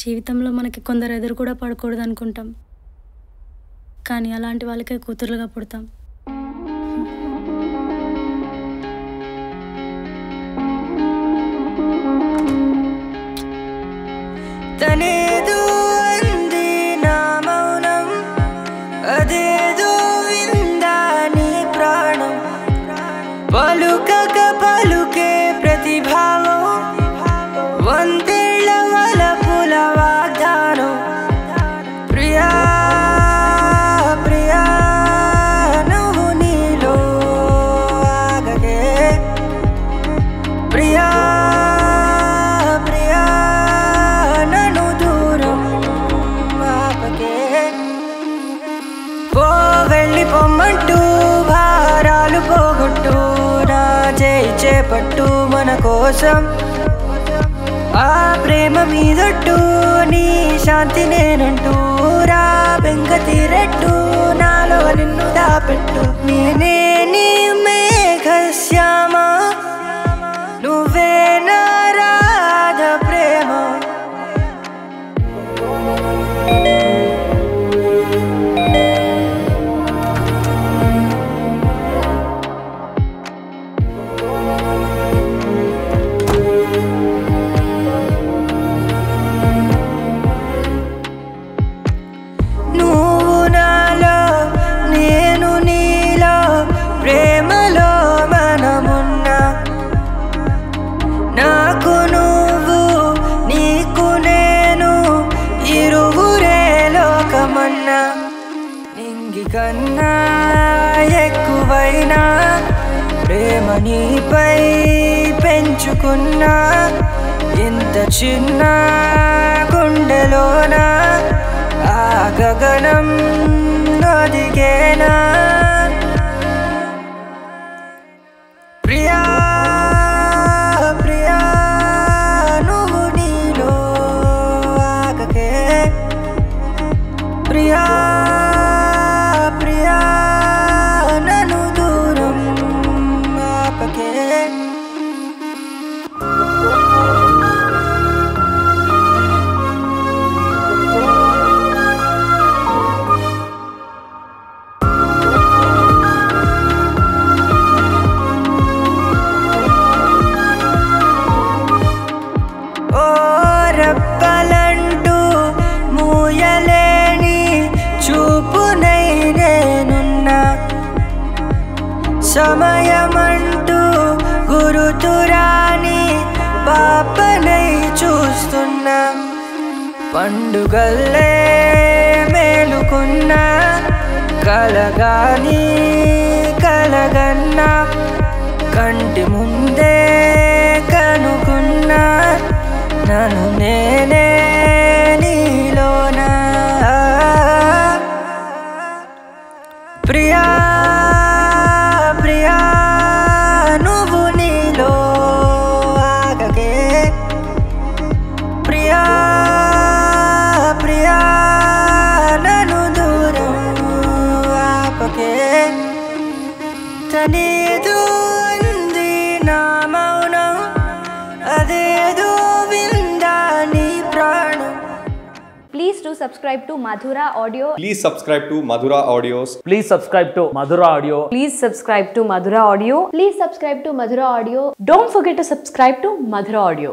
జీవితంలో మనకి కొందరు ఎదురు కూడా పడకూడదు అనుకుంటాం, కానీ అలాంటి వాళ్ళకే కూతురులుగా పుడతాం. తనేదో అంది నా మౌనం, అదేదో విందా నీ ప్రాణం, పలుకక పలుకే ప్రతిభావం, వందేళ్ల వలపుల వాగ్దానం. ప్రియా ప్రియా నువ్వు నీలో ఆగగే, ప్రియా ప్రియా నన్ను దూరం ఆపకే. పో వెళ్ళి పొమ్మంటూ భారాలు పోగొట్టు, నా చేయి చేపట్టు మన కోసం, ఆ ప్రేమ మీదొట్టు నీ శాంతి నేనంటూ, రా బెంగ తీరెట్టు నాలో నిన్ను దాపెట్టు. నేనే నీ మేఘశ్యామ, నువ్వే నా రాధ ప్రేమ. నువ్వు నాలో నేను నీలో, ప్రేమలో మనమున్నా, నాకు నువ్వు నీకు నేను, ఇరువురే లోకమన్నా. నింగి కన్నా ఎక్కువైనా ప్రేమ నీపై పెంచుకున్నా, ఇంత చిన్న గుండెలోన ఆ గగనం ఒదిగేనా. ప్రియా ప్రియా నువ్వు నీలో ఆగకే, ప్రియా ప్రియా నన్ను దూరం ఆపకే. ఓ రెప్పలంటూ మూయలేని చూపునై నేనున్నా, సమయమంటూ గురుతురాని పాపనై చూస్తున్నా, పండుగల్లే మేలుకున్నా, కలగాని కలగన్నా, కంటి ముందే కనుకున్నా, నన్ను నేనే నీలోనా. ప్రియా ప్రియా నువ్వు నీలో ఆగకే, ప్రియా ప్రియా నన్ను దూరం ఆపకే. తనేదో అంది నా మౌనం, అదేదో విందా నీ ప్రాణం. Please do subscribe to Madhura Audio. Please subscribe to Madhura Audios. Please subscribe to Madhura Audio. Please subscribe to Madhura Audio. Please subscribe to Madhura Audio. Don't forget to subscribe to Madhura Audio.